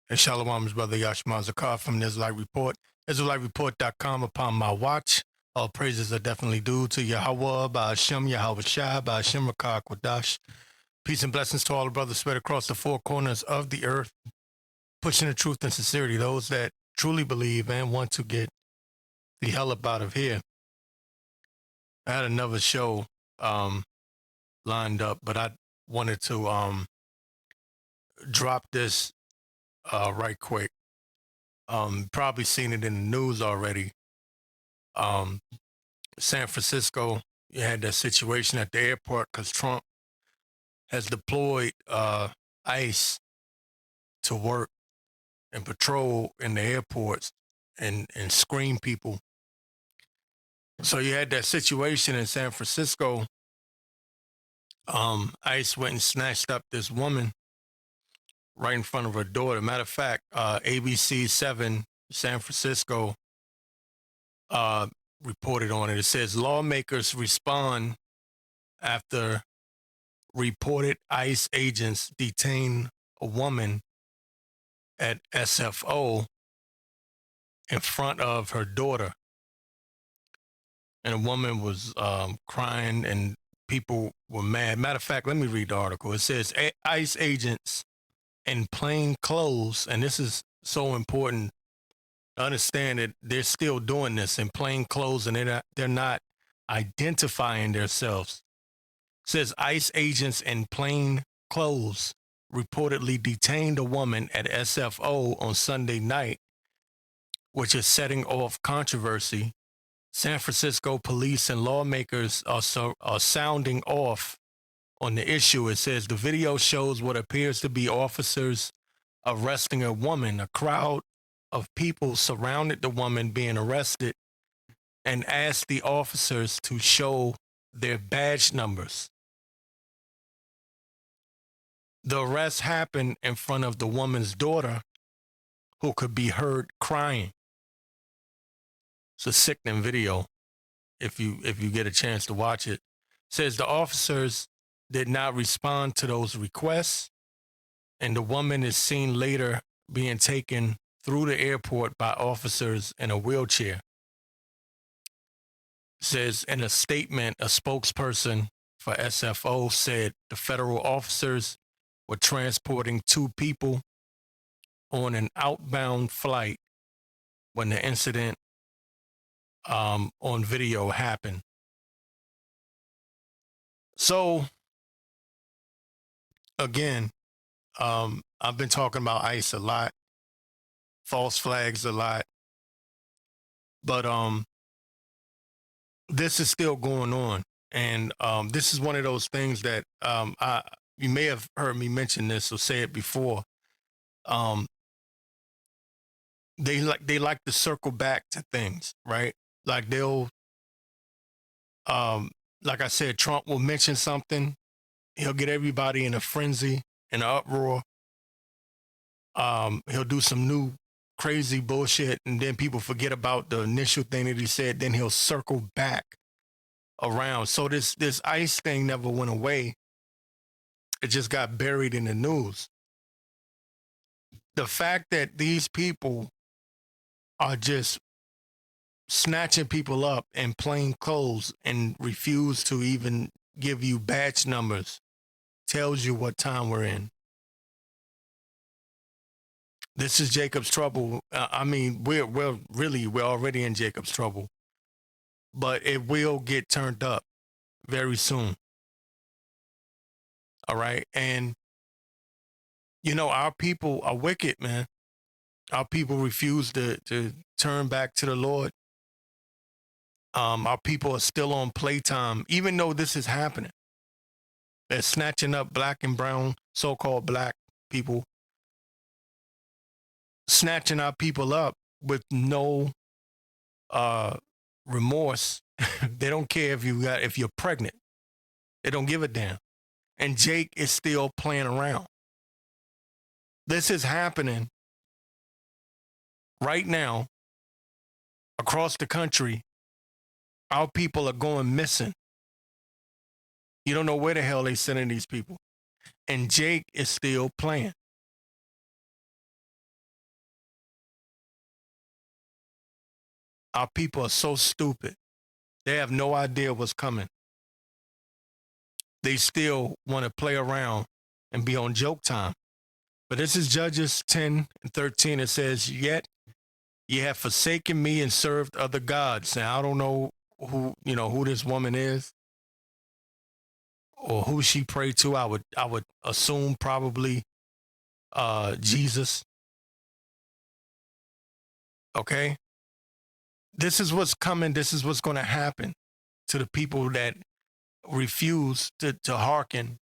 And Shalom, his brother Yashma Zakar from the Israelite Report. IsraeliteReport.com. Upon my watch, all praises are definitely due to Yahweh, Ba'ashem, Yahweh Shai, Ba'ashem Rakah Kwadash. Peace and blessings to all the brothers spread across the four corners of the earth, pushing the truth and sincerity, those that truly believe and want to get the hell up out of here. I had another show lined up, but I wanted to drop this right quick. Probably seen it in the news already. San Francisco, you had that situation at the airport because Trump has deployed ICE to work and patrol in the airports and screen people. So you had that situation in San Francisco. ICE went and snatched up this woman right in front of her daughter. Matter of fact, ABC 7 San Francisco reported on it. It says lawmakers respond after reported ICE agents detain a woman at SFO in front of her daughter. And a woman was crying and people were mad. Matter of fact, let me read the article. It says ICE agents in plain clothes, and this is so important to understand that they're still doing this in plain clothes and they're not identifying themselves. It says ICE agents in plain clothes reportedly detained a woman at SFO on Sunday night, which is setting off controversy. San Francisco police and lawmakers are sounding off on the issue. It says the video shows what appears to be officers arresting a woman. A crowd of people surrounded the woman being arrested and asked the officers to show their badge numbers. The arrest happened in front of the woman's daughter, who could be heard crying. It's a sickening video if you get a chance to watch it. It says the officers did not respond to those requests, and the woman is seen later being taken through the airport by officers in a wheelchair. It says in a statement, a spokesperson for SFO said the federal officers were transporting two people on an outbound flight when the incident on video happened. So, again, I've been talking about ICE a lot, false flags a lot, but this is still going on. And this is one of those things that you may have heard me mention this or say it before. They like to circle back to things, right? Like they'll, like I said, Trump will mention something, he'll get everybody in a frenzy, in an uproar. He'll do some new crazy bullshit, and then people forget about the initial thing that he said. Then he'll circle back around. So this ICE thing never went away. It just got buried in the news. The fact that these people are just snatching people up in plain clothes and refuse to even give you badge numbers tells you what time we're in. This is Jacob's trouble. I mean, we're already in Jacob's trouble, but it will get turned up very soon. All right. And, you know, our people are wicked, man. Our people refuse to turn back to the Lord. Our people are still on playtime, even though this is happening. They're snatching up black and brown, so-called black people, snatching our people up with no remorse. They don't care if you're pregnant. They don't give a damn. And Jake is still playing around. This is happening right now across the country. Our people are going missing. You don't know where the hell they're sending these people. And Jake is still playing. Our people are so stupid. They have no idea what's coming. They still want to play around and be on joke time. But this is Judges 10 and 13. It says, yet ye have forsaken me and served other gods. Now, I don't know who this woman is or who she prayed to. I would assume probably Jesus. Okay. This is what's coming. This is what's going to happen to the people that refuse to hearken.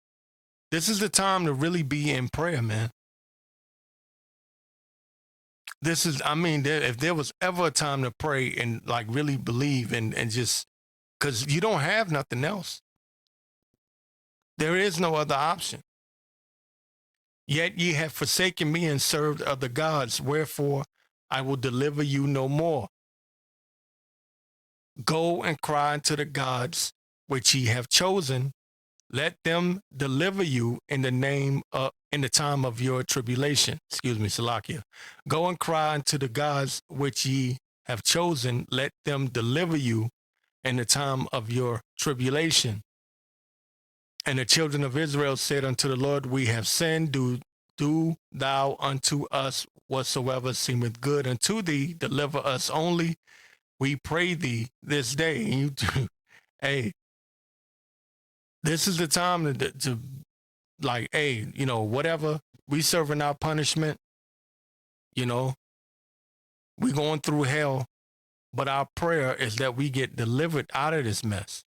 This is the time to really be in prayer, man. If there was ever a time to pray and like really believe and just, because you don't have nothing else. There is no other option. Yet ye have forsaken me and served other gods, wherefore I will deliver you no more. Go and cry unto the gods which ye have chosen. Let them deliver you in the time of your tribulation. Excuse me, Salakia. Go and cry unto the gods which ye have chosen. Let them deliver you in the time of your tribulation. And the children of Israel said unto the Lord, we have sinned. Do thou unto us whatsoever seemeth good unto thee. Deliver us only, we pray thee, this day. And you do. Hey, this is the time to like, hey, whatever. We serving our punishment. We going through hell. But our prayer is that we get delivered out of this mess.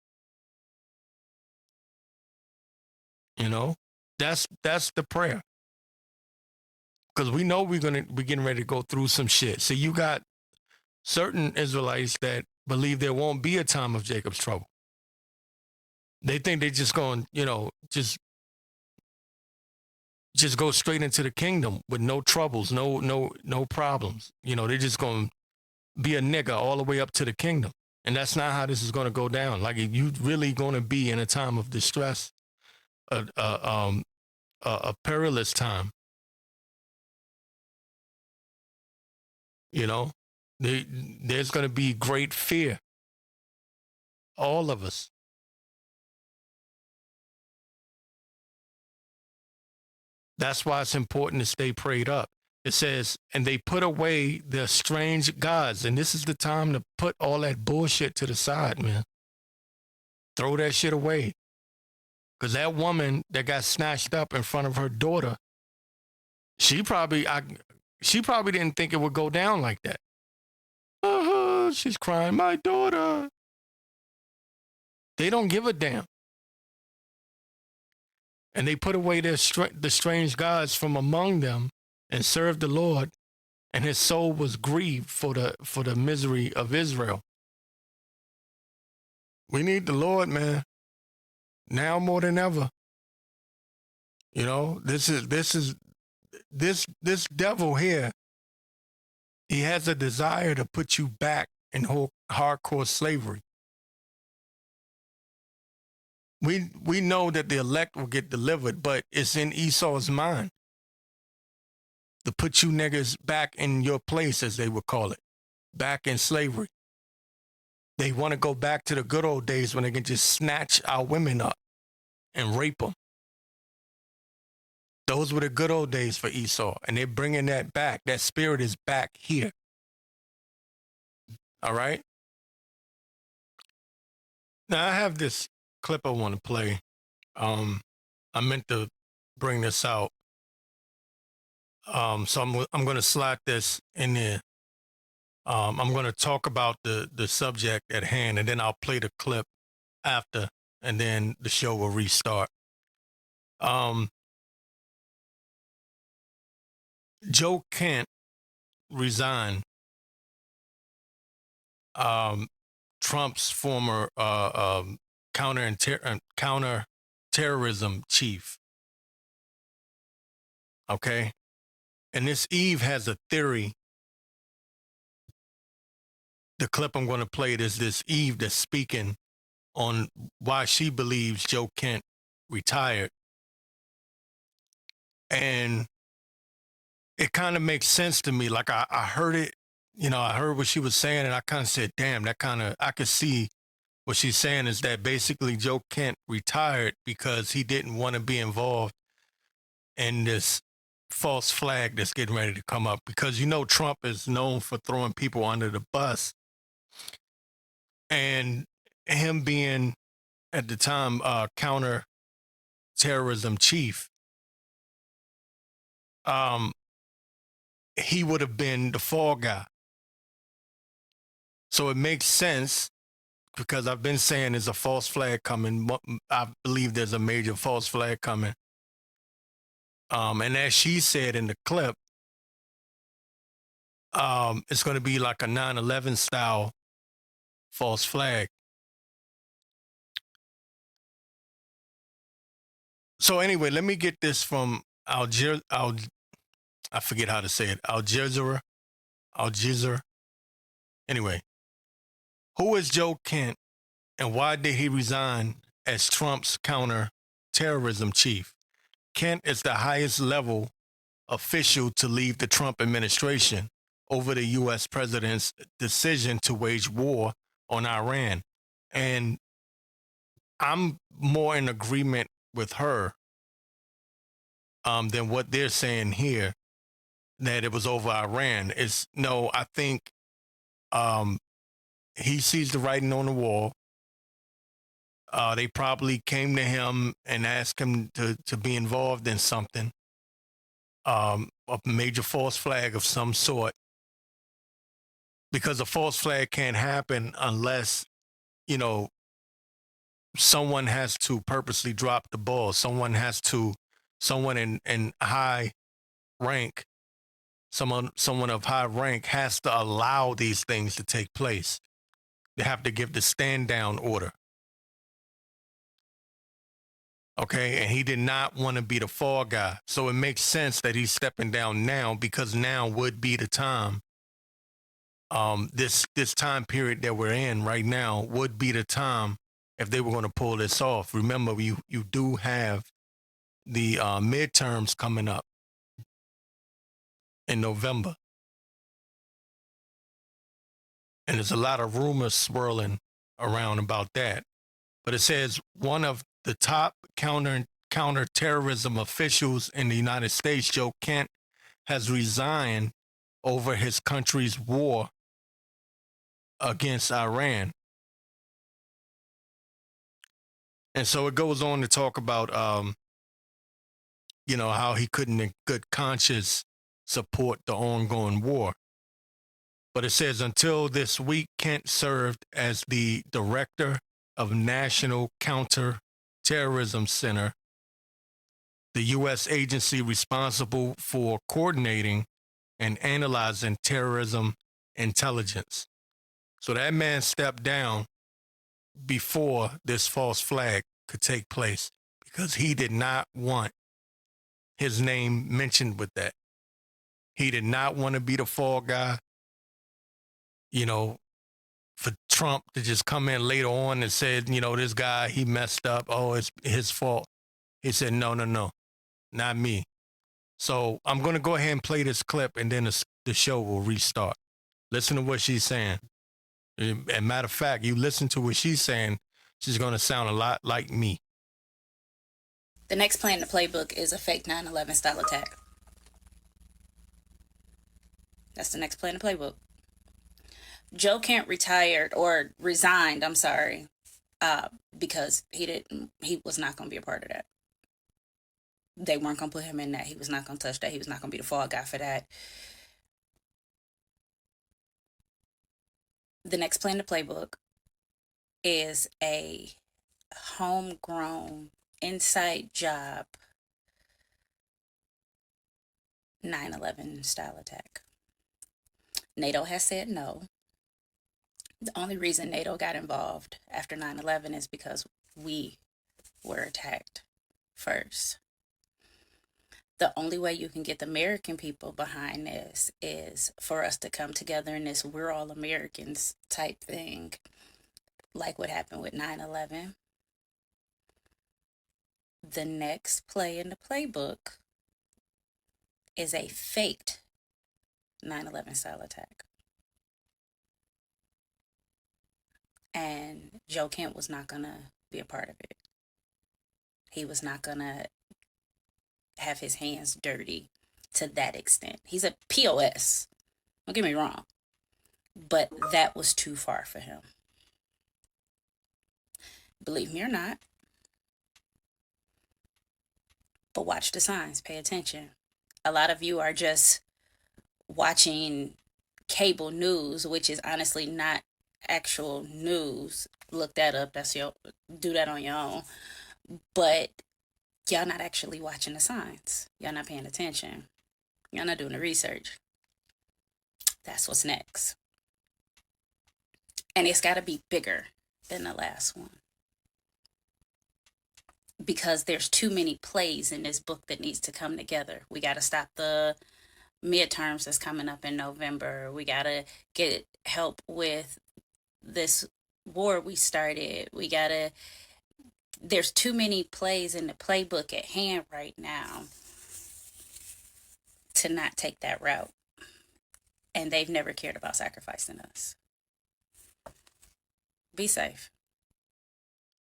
That's the prayer. Because we know we're getting ready to go through some shit. So you got certain Israelites that believe there won't be a time of Jacob's trouble. They think they're just going, just go straight into the kingdom with no troubles, no problems. They're just going to be a nigga all the way up to the kingdom. And that's not how this is going to go down. Like, if you really going to be in a time of distress, a perilous time, there's going to be great fear. All of us. That's why it's important to stay prayed up. It says, and they put away their strange gods. And this is the time to put all that bullshit to the side, man. Throw that shit away. Because that woman that got snatched up in front of her daughter, she probably didn't think it would go down like that. She's crying, my daughter. They don't give a damn. And they put away the strange gods from among them and served the Lord, and his soul was grieved for the misery of Israel. We need the Lord, man. Now more than ever. This devil here. He has a desire to put you back in hardcore slavery. We know that the elect will get delivered, but it's in Esau's mind to put you niggas back in your place, as they would call it, back in slavery. They want to go back to the good old days when they can just snatch our women up and rape them. Those were the good old days for Esau, and they're bringing that back. That spirit is back here. All right? Now, I have this clip I want to play. I meant to bring this out. So I'm going to slide this in there. I'm going to talk about the subject at hand, and then I'll play the clip after, and then the show will restart. Joe Kent resigned. Trump's former counter-terrorism chief. Okay? And this Eve has a theory. The clip I'm going to play is this Eve that's speaking on why she believes Joe Kent retired. And it kind of makes sense to me. Like I heard it I heard what she was saying, and I kind of said, damn, I could see what she's saying is that basically Joe Kent retired because he didn't want to be involved in this false flag that's getting ready to come up. Because, Trump is known for throwing people under the bus. And him being, at the time, counter-terrorism chief, he would have been the fall guy. So it makes sense because I've been saying there's a false flag coming. I believe there's a major false flag coming. And as she said in the clip, it's going to be like a 9/11 style false flag. So anyway, let me get this from I forget how to say it. Al Jazeera. Anyway, who is Joe Kent and why did he resign as Trump's counter-terrorism chief? Kent is the highest level official to leave the Trump administration over the U.S. president's decision to wage war on Iran. And I'm more in agreement with her than what they're saying here, that it was over Iran. I think he sees the writing on the wall. They probably came to him and asked him to be involved in something, a major false flag of some sort, because a false flag can't happen unless, someone has to purposely drop the ball. Someone in high rank, someone of high rank has to allow these things to take place. They have to give the stand down order. Okay, and he did not want to be the fall guy. So it makes sense that he's stepping down now, because now would be the time. This time period that we're in right now would be the time if they were going to pull this off. Remember, you do have the midterms coming up in November. And there's a lot of rumors swirling around about that. But it says one of the top counterterrorism officials in the United States, Joe Kent, has resigned over his country's war against Iran. And so it goes on to talk about, how he couldn't in good conscience support the ongoing war. But it says until this week, Kent served as the director of National Counterterrorism Center, the U.S. agency responsible for coordinating and analyzing terrorism intelligence. So that man stepped down before this false flag could take place because he did not want his name mentioned with that. He did not want to be the fall guy. For Trump to just come in later on and say, this guy, he messed up. Oh, it's his fault. He said, no, not me. So I'm going to go ahead and play this clip, and then the show will restart. Listen to what she's saying. And matter of fact, you listen to what she's saying, she's going to sound a lot like me. The next play in the playbook is a fake 9/11 style attack. That's the next play in the playbook. Joe Kent resigned, because he was not going to be a part of that. They weren't going to put him in that. He was not going to touch that. He was not going to be the fall guy for that. The next play in the playbook is a homegrown inside job 9/11 style attack. NATO has said no. The only reason NATO got involved after 9/11 is because we were attacked first. The only way you can get the American people behind this is for us to come together in this we're all Americans type thing, like what happened with 9/11. The next play in the playbook is a faked 9/11 style attack. And Joe Kent was not going to be a part of it. He was not going to have his hands dirty to that extent. He's a POS. Don't get me wrong. But that was too far for him. Believe me or not. But watch the signs. Pay attention. A lot of you are just watching cable news, which is honestly not actual news. Look that up. Do that on your own. But y'all not actually watching the signs. Y'all not paying attention. Y'all not doing the research. That's what's next. And it's got to be bigger than the last one. Because there's too many plays in this book that needs to come together. We got to stop the midterms that's coming up in November. We got to get help with this war we started. There's too many plays in the playbook at hand right now to not take that route. And they've never cared about sacrificing us. Be safe.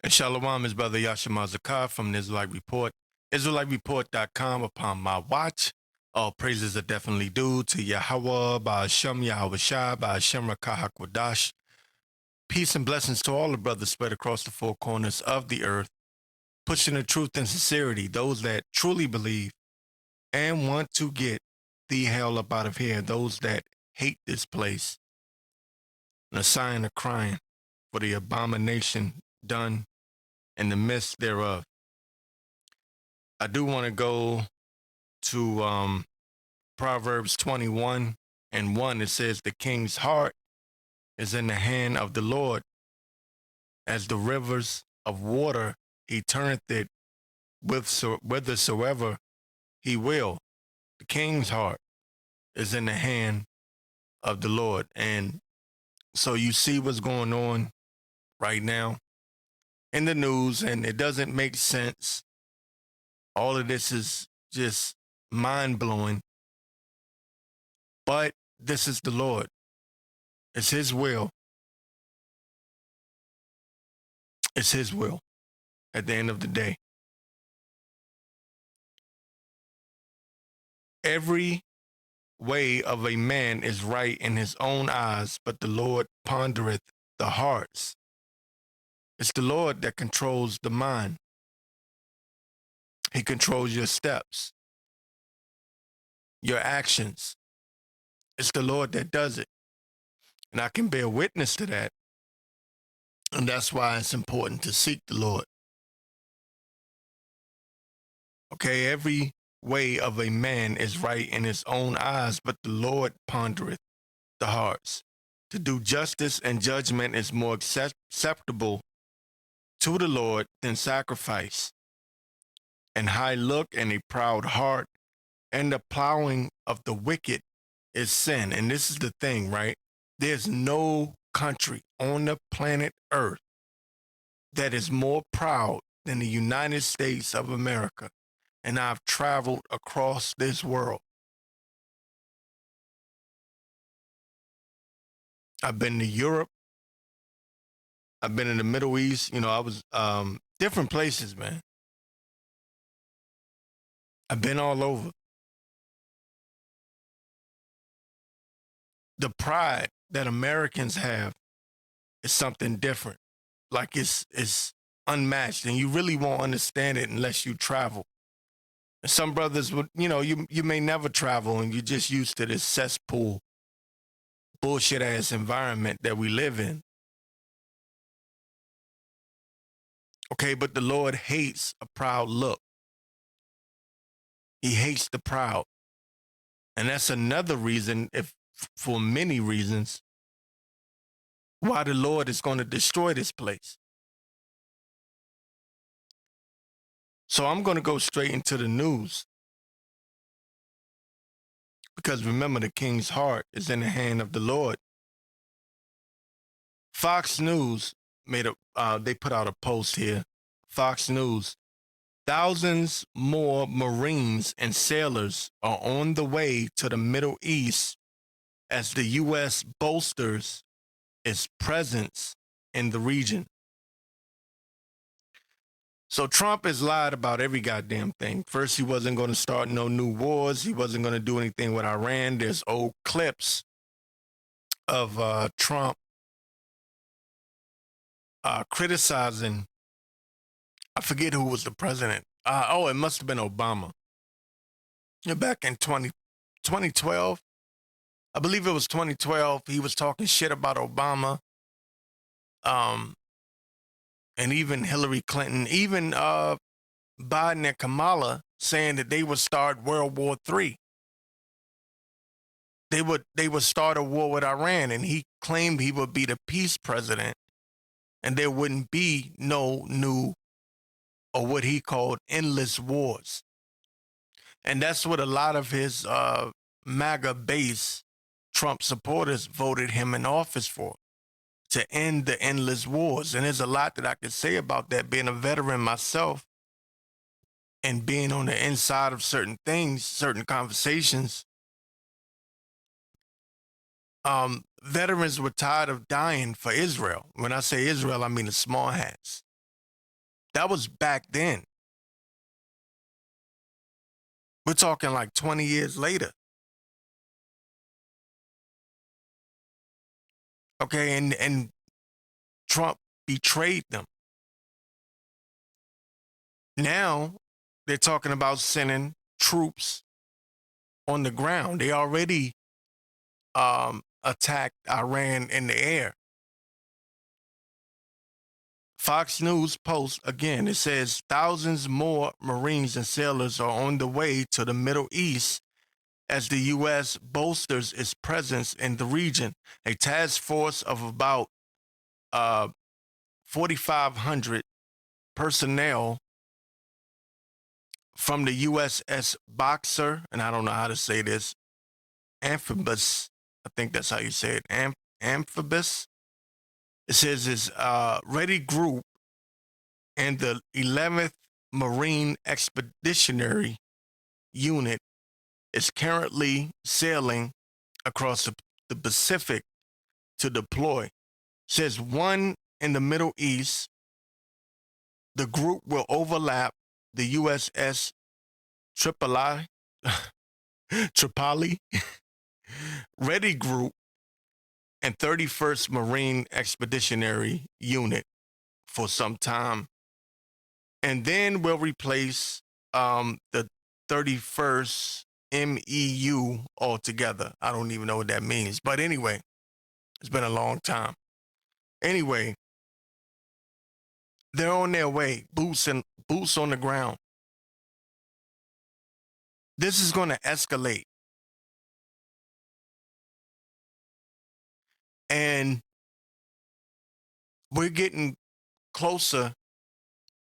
And Shalom is Brother Yashima Zakar from the Israelite Report. IsraeliteReport.com. Upon my watch, all praises are definitely due to Yahweh, Ba'ashem, Yahweh Shai, Ba'ashem Rakah HaKodash. Peace and blessings to all the brothers spread across the four corners of the earth, pushing the truth and sincerity, those that truly believe and want to get the hell up out of here, those that hate this place, and a sign of crying for the abomination done in the midst thereof. I do want to go to Proverbs 21:1. It says, the king's heart is in the hand of the Lord. As the rivers of water, he turneth it whithersoever he will. The king's heart is in the hand of the Lord. And so you see what's going on right now in the news, and it doesn't make sense. All of this is just mind-blowing. But this is the Lord. It's his will. It's his will at the end of the day. Every way of a man is right in his own eyes, but the Lord pondereth the hearts. It's the Lord that controls the mind. He controls your steps, your actions. It's the Lord that does it. And I can bear witness to that. And that's why it's important to seek the Lord. Okay, every way of a man is right in his own eyes, but the Lord pondereth the hearts. To do justice and judgment is more acceptable to the Lord than sacrifice. And high look and a proud heart and the plowing of the wicked is sin. And this is the thing, right? There's no country on the planet Earth that is more proud than the United States of America. And I've traveled across this world. I've been to Europe. I've been in the Middle East. I was different places, man. I've been all over. The pride that Americans have is something different. Like it's unmatched, and you really won't understand it unless you travel. And some brothers would, you may never travel, and you're just used to this cesspool, bullshit ass environment that we live in. Okay, but the Lord hates a proud look. He hates the proud. And that's another reason, for many reasons, why the Lord is going to destroy this place. So I'm going to go straight into the news. Because remember, the king's heart is in the hand of the Lord. Fox News they put out a post here. Fox News, thousands more Marines and sailors are on the way to the Middle East as the U.S. bolsters its presence in the region. So Trump has lied about every goddamn thing. First, he wasn't going to start no new wars. He wasn't going to do anything with Iran. There's old clips of Trump criticizing, I forget who was the president. It must have been Obama. Back in 2012, I believe it was 2012, he was talking shit about Obama, and even Hillary Clinton, even Biden and Kamala, saying that they would start World War III. They would start a war with Iran, and he claimed he would be the peace president, and there wouldn't be no new, or what he called, endless wars. And that's what a lot of his MAGA base Trump supporters voted him in office for, to end the endless wars. And there's a lot that I could say about that, being a veteran myself and being on the inside of certain things, certain conversations. Veterans were tired of dying for Israel. When I say Israel, I mean the small hats. That was back then. We're talking like 20 years later. Okay, and Trump betrayed them. Now they're talking about sending troops on the ground. They already attacked Iran in the air. Fox News posts again, it says thousands more Marines and sailors are on the way to the Middle East as the U.S. bolsters its presence in the region. A task force of about 4,500 personnel from the USS Boxer, and I don't know how to say this, Amphibious, I think that's how you say it, Amphibious. It says it's ready group and the 11th Marine Expeditionary Unit is currently sailing across the Pacific to deploy. It says one in the Middle East. The group will overlap the USS Tripoli, Tripoli Ready Group and 31st Marine Expeditionary Unit for some time. And then we'll replace the 31st MEU altogether. I don't even know what that means. But anyway, it's been a long time. Anyway, they're on their way, boots on the ground. This is going to escalate. And we're getting closer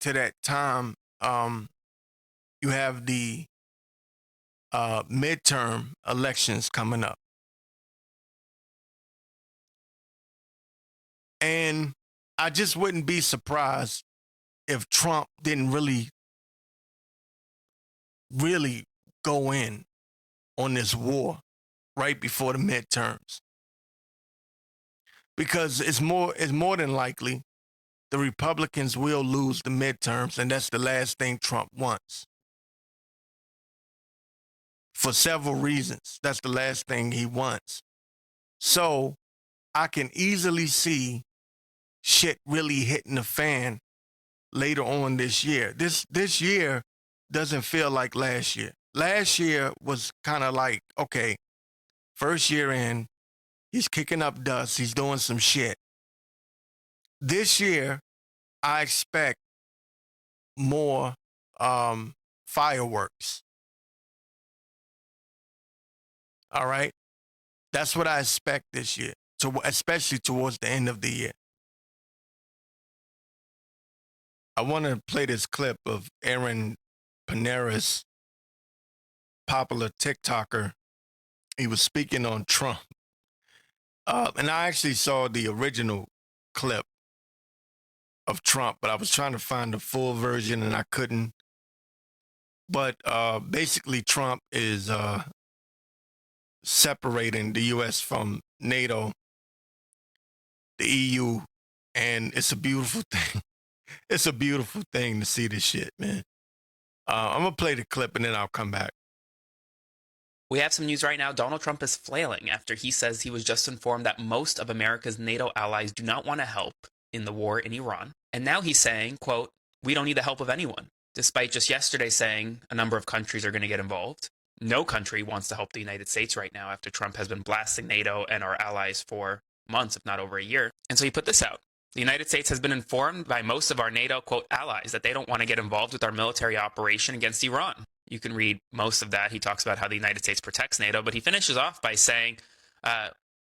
to that time. You have the midterm elections coming up. And I just wouldn't be surprised if Trump didn't really go in on this war right before the midterms. Because it's more than likely the Republicans will lose the midterms, and that's the last thing Trump wants. For several reasons, that's the last thing he wants. So I can easily see shit really hitting the fan later on this year. This year doesn't feel like last year. Last year was kind of like, okay, first year in, he's kicking up dust, he's doing some shit. This year, I expect more fireworks. All right? That's what I expect this year, especially towards the end of the year. I want to play this clip of Aaron Panera's popular TikToker. He was speaking on Trump. And I actually saw the original clip of Trump, but I was trying to find the full version and I couldn't. But basically, Trump is separating the U.S. from NATO, the EU, And it's a beautiful thing. It's a beautiful thing to see this shit, man. I'm gonna play the clip and then I'll come back. We have some news right now. Donald Trump is flailing after he says he was just informed that most of America's NATO allies do not want to help in the war in Iran. And now he's saying, quote, we don't need the help of anyone, despite just yesterday saying a number of countries are going to get involved. No country wants to help the United States right now after Trump has been blasting NATO and our allies for months, if not over a year. And so he put this out. The United States has been informed by most of our NATO, quote, allies that they don't want to get involved with our military operation against Iran. You can read most of that. He talks about how the United States protects NATO, but he finishes off by saying,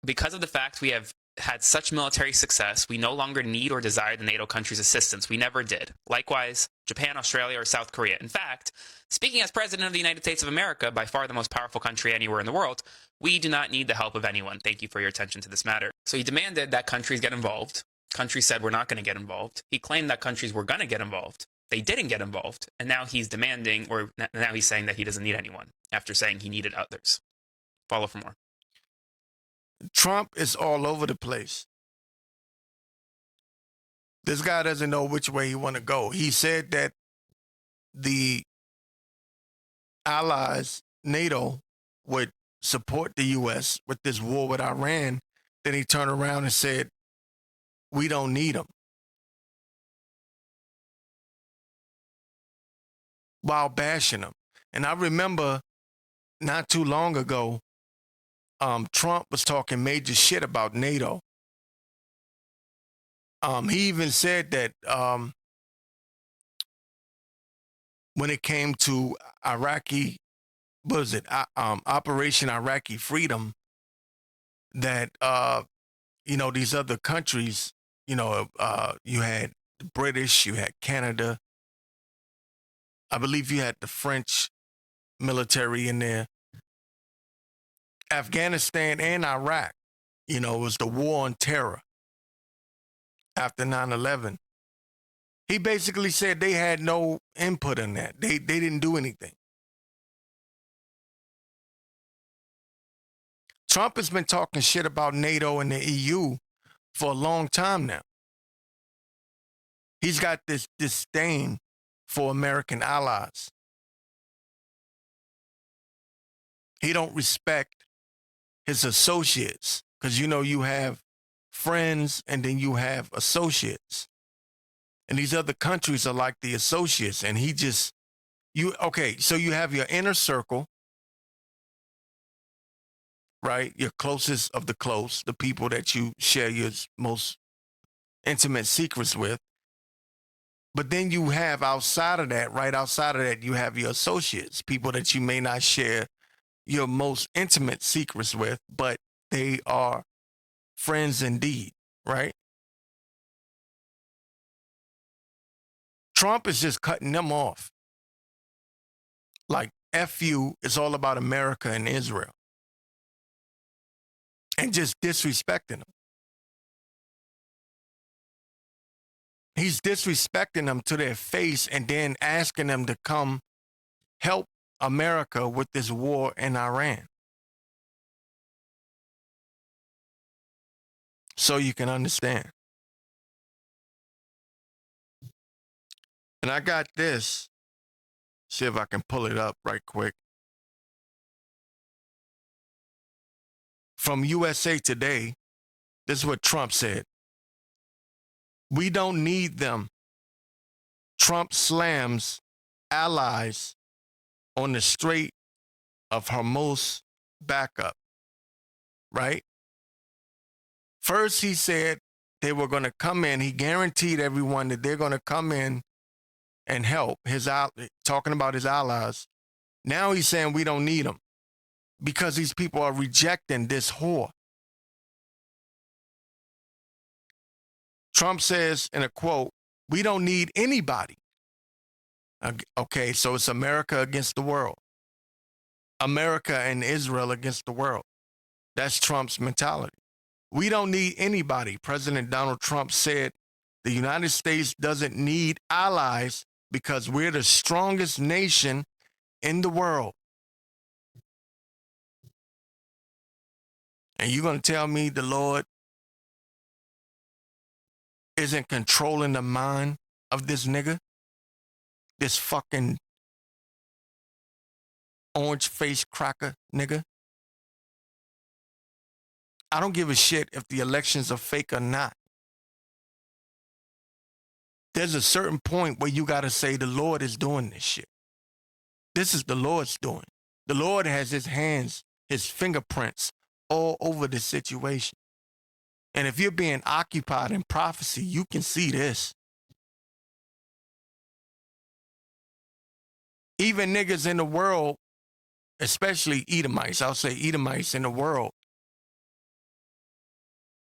because of the fact we have had such military success, we no longer need or desire the NATO countries' assistance. We never did. Likewise, Japan, Australia, or South Korea. In fact, speaking as President of the United States of America, by far the most powerful country anywhere in the world, we do not need the help of anyone. Thank you for your attention to this matter. So he demanded that countries get involved. Countries said we're not going to get involved. He claimed that countries were going to get involved. They didn't get involved, and now he's demanding, or now he's saying that he doesn't need anyone after saying he needed others. Follow for more. Trump is all over the place. This guy doesn't know which way he want to go. He said that the allies, NATO, would support the U.S. with this war with Iran. Then he turned around and said, we don't need them. While bashing them. And I remember not too long ago, Trump was talking major shit about NATO. He even said that when it came to Operation Iraqi Freedom, that, these other countries, you had the British, you had Canada, I believe you had the French military in there, Afghanistan and Iraq, it was the war on terror after 9/11. He basically said they had no input in that. They didn't do anything. Trump has been talking shit about NATO and the EU for a long time now. He's got this disdain for American allies. He don't respect his associates because, you have friends and then you have associates. And these other countries are like the associates. And so you have your inner circle, right? Your closest of the close, the people that you share your most intimate secrets with. But then you have outside of that, you have your associates, people that you may not share your most intimate secrets with, but they are friends indeed, right? Trump is just cutting them off. Like, F you, it's all about America and Israel. And just disrespecting them. He's disrespecting them to their face and then asking them to come help America with this war in Iran. So you can understand. And I got this. See if I can pull it up right quick. From USA Today, this is what Trump said. We don't need them. Trump slams allies on the Strait of Hormuz backup, right? First, he said they were going to come in. He guaranteed everyone that they're going to come in and help, talking about his allies. Now he's saying we don't need them because these people are rejecting this whore. Trump says in a quote, we don't need anybody. Okay, so it's America against the world. America and Israel against the world. That's Trump's mentality. We don't need anybody. President Donald Trump said the United States doesn't need allies because we're the strongest nation in the world. And you're going to tell me the Lord isn't controlling the mind of this nigga, this fucking orange face cracker nigga. I don't give a shit if the elections are fake or not. There's a certain point where you got to say the Lord is doing this shit. This is the Lord's doing. The Lord has his hands, his fingerprints all over the situation. And if you're being occupied in prophecy, you can see this. Even niggas in the world, especially Edomites, I'll say Edomites in the world,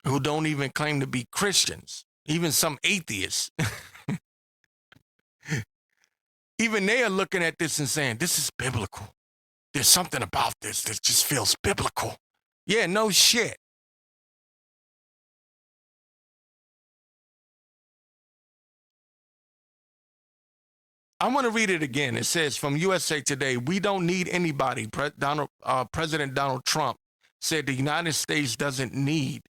who don't even claim to be Christians, even some atheists, even they are looking at this and saying, this is biblical. There's something about this that just feels biblical. Yeah, no shit. I want to read it again. It says from USA Today, we don't need anybody. President Donald Trump said the United States doesn't need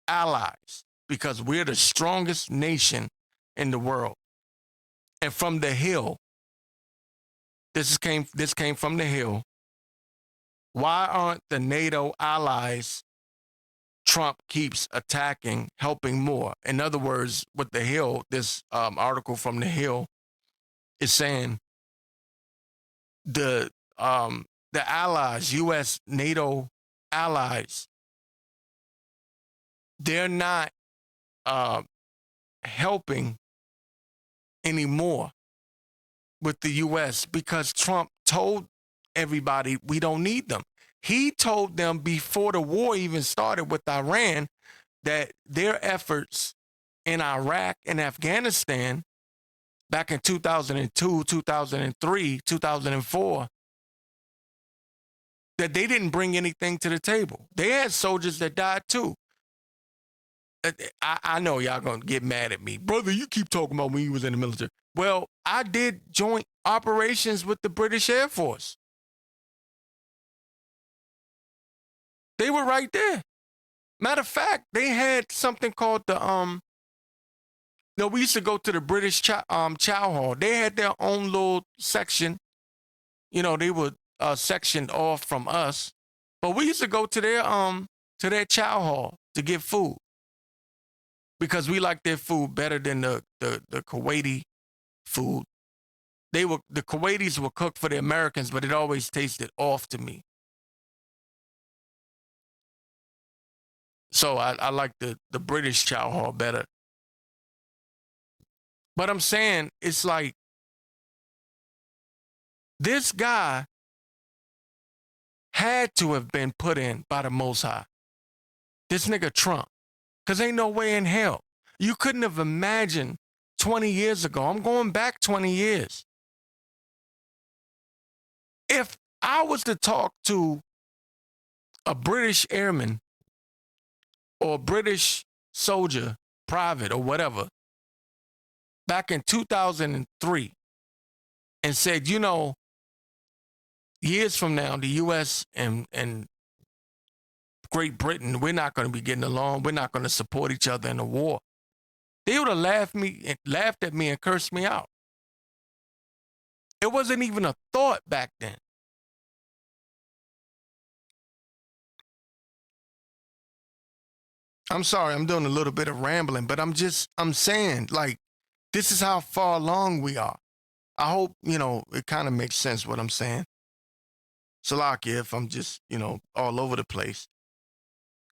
allies because we're the strongest nation in the world. And from the Hill, this came from the Hill. Why aren't the NATO allies Trump keeps attacking helping more? In other words, with the Hill, this article from the Hill is saying the allies, U.S. NATO allies, they're not helping anymore with the U.S. because Trump told everybody we don't need them. He told them before the war even started with Iran that their efforts in Iraq and Afghanistan back in 2002, 2003, 2004, that they didn't bring anything to the table. They had soldiers that died too. I know y'all gonna get mad at me. Brother, you keep talking about when you was in the military. Well, I did joint operations with the British Air Force. They were right there. Matter of fact, they had something called the we used to go to the British chow hall. They had their own little section. You know, they were sectioned off from us. But we used to go to their chow hall to get food. Because we liked their food better than the Kuwaiti food. The Kuwaitis were cooked for the Americans, but it always tasted off to me. So I like the British chow hall better. But I'm saying it's like this guy had to have been put in by the Most High. This nigga Trump. Because ain't no way in hell. You couldn't have imagined 20 years ago. I'm going back 20 years. If I was to talk to a British airman or a British soldier, private or whatever, back in 2003 and said, you know, years from now, the U.S. and Great Britain, we're not going to be getting along. We're not going to support each other in a war. They would have laughed at me and cursed me out. It wasn't even a thought back then. I'm sorry, I'm doing a little bit of rambling, but I'm saying, like, this is how far along we are. I hope, it kind of makes sense what I'm saying. Salakia, if I'm just, all over the place.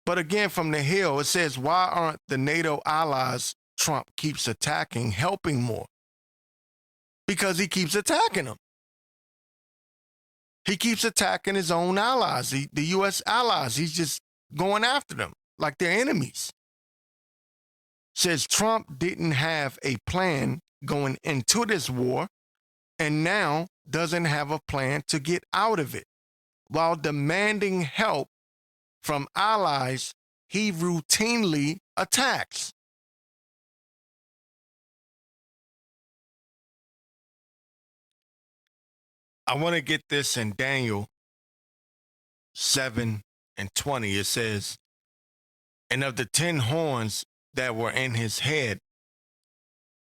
But again, from the Hill, it says, why aren't the NATO allies Trump keeps attacking helping more? Because he keeps attacking them. He keeps attacking his own allies, the U.S. allies. He's just going after them like they're enemies. Says Trump didn't have a plan going into this war and now doesn't have a plan to get out of it. While demanding help from allies he routinely attacks. I want to get this in Daniel 7:20. It says, and of the 10 horns that were in his head,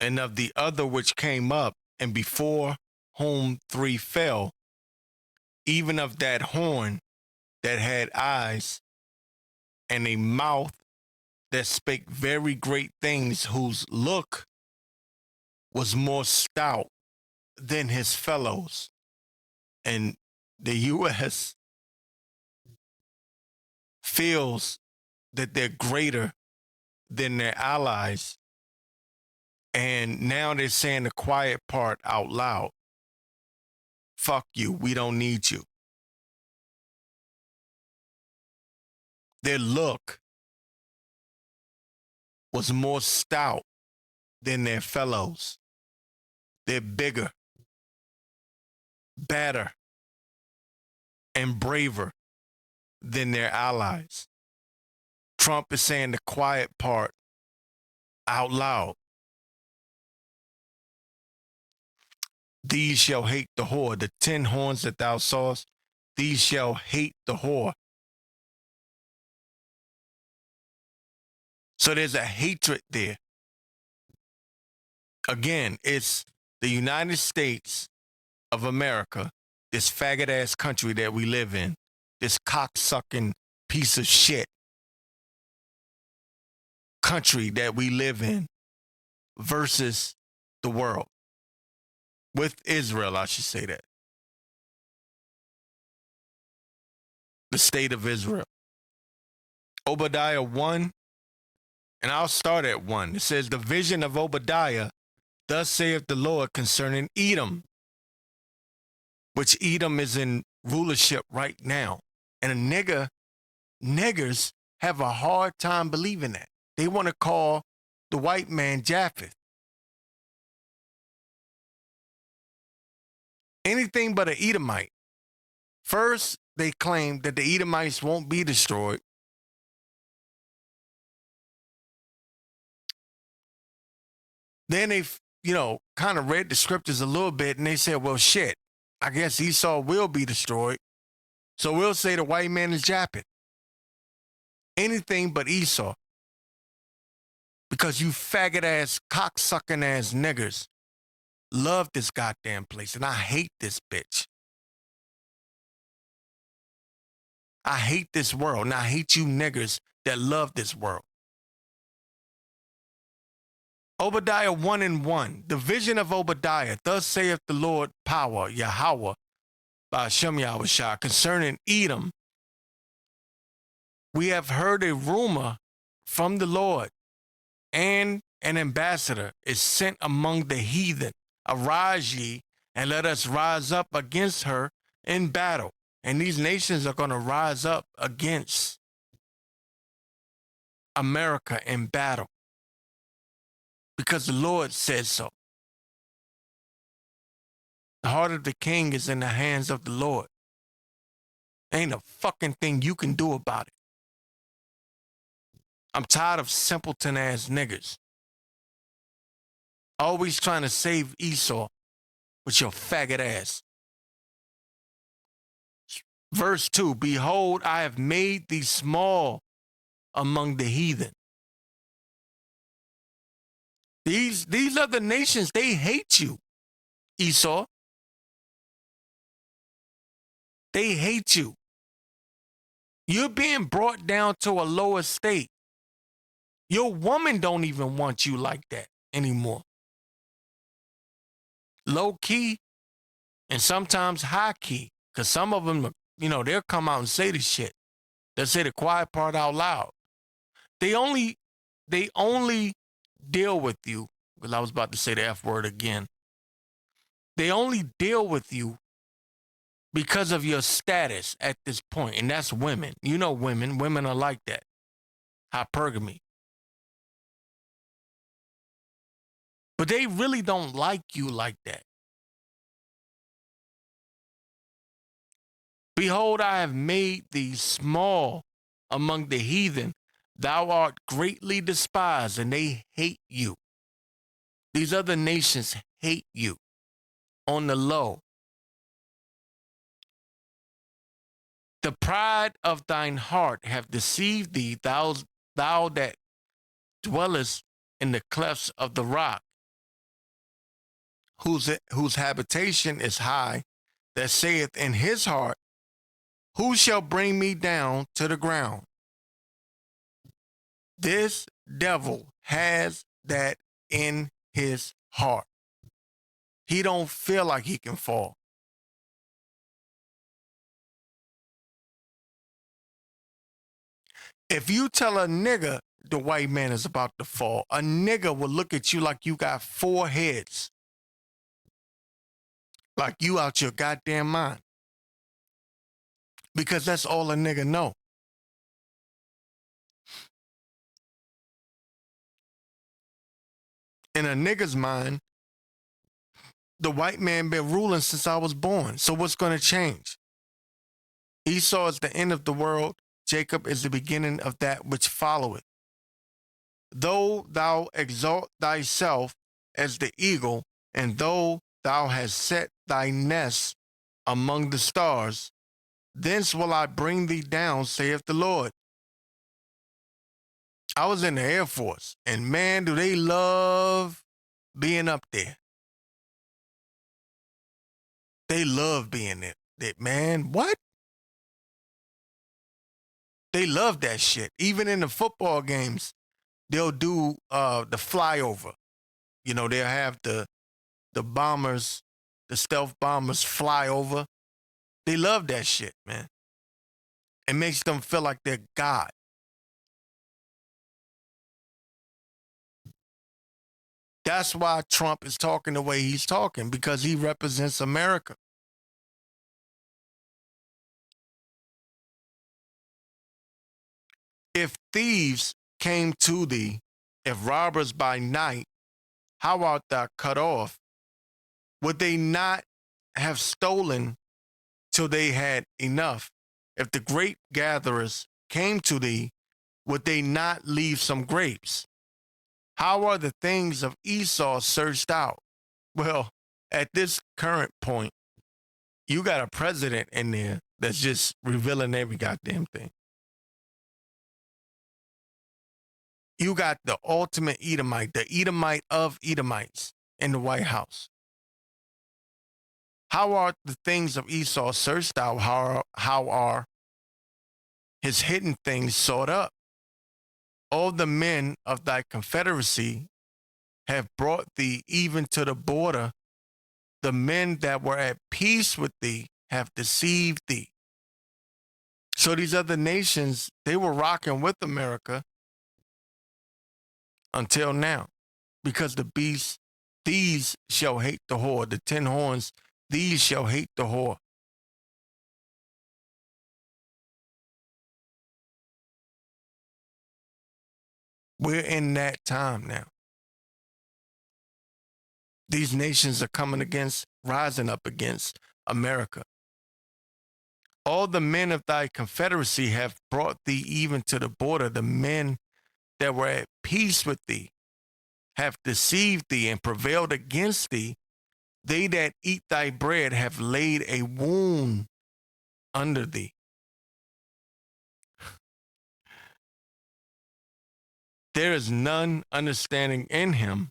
and of the other which came up, and before whom 3 fell, even of that horn that had eyes, and a mouth that spake very great things, whose look was more stout than his fellows. And the U.S. feels that they're greater than their allies. And now they're saying the quiet part out loud. Fuck you. We don't need you. Their look was more stout than their fellows. They're bigger, better, and braver than their allies. Trump is saying the quiet part out loud. These shall hate the whore. The 10 horns that thou sawest, these shall hate the whore. So there's a hatred there. Again, it's the United States of America, this faggot ass country that we live in, this cocksucking piece of shit country that we live in versus the world. With Israel, I should say that. The state of Israel. Obadiah 1, and I'll start at 1. It says, the vision of Obadiah, thus saith the Lord concerning Edom, which Edom is in rulership right now. And niggers have a hard time believing that. They want to call the white man Japheth. Anything but an Edomite. First, they claim that the Edomites won't be destroyed. Then they, kind of read the scriptures a little bit, and they said, well, shit, I guess Esau will be destroyed. So we'll say the white man is Japheth. Anything but Esau. Because you faggot-ass, cocksucking-ass niggers love this goddamn place, and I hate this bitch. I hate this world, and I hate you niggers that love this world. Obadiah 1 and 1, the vision of Obadiah, thus saith the Lord power, Yahweh, by Hashem Yahushua, concerning Edom. We have heard a rumor from the Lord, and an ambassador is sent among the heathen. Arise ye, and let us rise up against her in battle. And these nations are going to rise up against America in battle. Because the Lord said so. The heart of the king is in the hands of the Lord. Ain't a fucking thing you can do about it. I'm tired of simpleton ass niggas. Always trying to save Esau with your faggot ass. Verse 2, behold, I have made thee small among the heathen. These other nations, they hate you, Esau. They hate you. You're being brought down to a lower state. Your woman don't even want you like that anymore. Low key and sometimes high key. Because some of them, they'll come out and say the shit. They'll say the quiet part out loud. They only deal with you, because I was about to say the F word again. They only deal with you because of your status at this point, and that's women. You know women. Women are like that. Hypergamy. But they really don't like you like that. Behold, I have made thee small among the heathen. Thou art greatly despised, and they hate you. These other nations hate you on the low. The pride of thine heart have deceived thee, thou that dwellest in the clefts of the rock. whose habitation is high, that saith in his heart, who shall bring me down to the ground? This devil has that in his heart. He don't feel like he can fall. If you tell a nigga the white man is about to fall, a nigga will look at you like you got 4 heads. Like you out your goddamn mind. Because that's all a nigga know. In a nigga's mind, the white man been ruling since I was born. So what's going to change? Esau is the end of the world. Jacob is the beginning of that which followeth. Though thou exalt thyself as the eagle, and though thou hast set thy nest among the stars, thence will I bring thee down, saith the Lord. I was in the Air Force, and man, do they love being up there. They love being there. Man, what? They love that shit. Even in the football games, they'll do the flyover. You know, they'll have the bombers, the stealth bombers fly over. They love that shit, man. It makes them feel like they're God. That's why Trump is talking the way he's talking, because he represents America. If thieves came to thee, if robbers by night, how art thou cut off? Would they not have stolen till they had enough? If the grape gatherers came to thee, would they not leave some grapes? How are the things of Esau searched out? Well, at this current point, you got a president in there that's just revealing every goddamn thing. You got the ultimate Edomite, the Edomite of Edomites in the White House. How are the things of Esau searched out? How are his hidden things sought up? All the men of thy confederacy have brought thee even to the border. The men that were at peace with thee have deceived thee. So these other nations, they were rocking with America until now, because the beast, these shall hate the whore. The 10 horns, these shall hate the whore. We're in that time now. These nations are coming against, rising up against America. All the men of thy confederacy have brought thee even to the border. The men that were at peace with thee have deceived thee and prevailed against thee. They that eat thy bread have laid a wound under thee. There is none understanding in him.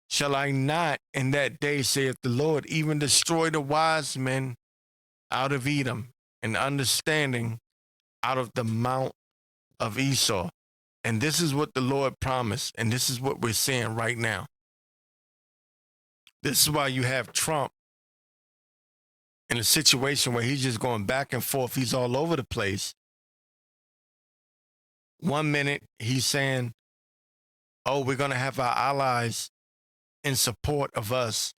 Shall I not in that day, saith the Lord, even destroy the wise men out of Edom, and understanding out of the mount of Esau? And this is what the Lord promised, and this is what we're seeing right now. This is why you have Trump in a situation where he's just going back and forth. He's all over the place. 1 minute he's saying, oh, we're going to have our allies in support of us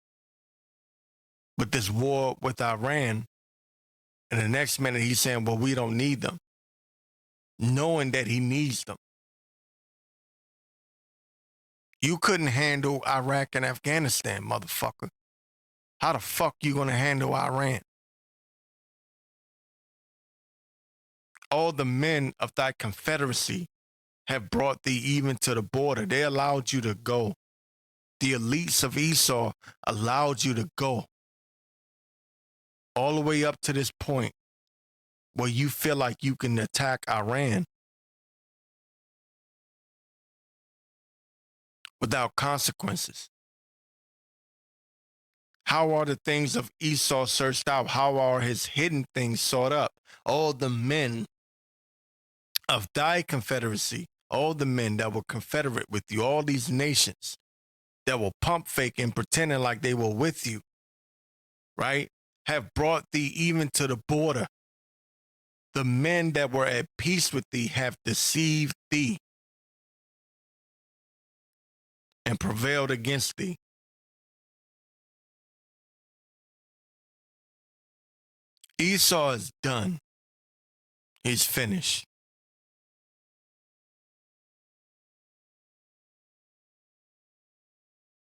with this war with Iran. And the next minute he's saying, well, we don't need them, knowing that he needs them. You couldn't handle Iraq and Afghanistan, motherfucker. How the fuck you going to handle Iran? All the men of thy confederacy have brought thee even to the border. They allowed you to go. The elites of Esau allowed you to go all the way up to this point where you feel like you can attack Iran without consequences. How are the things of Esau searched out? How are his hidden things sought up? All the men of thy confederacy, all the men that were confederate with you, all these nations that will pump fake and pretending like they were with you, right? Have brought thee even to the border. The men that were at peace with thee have deceived thee and prevailed against thee. Esau is done. He's finished.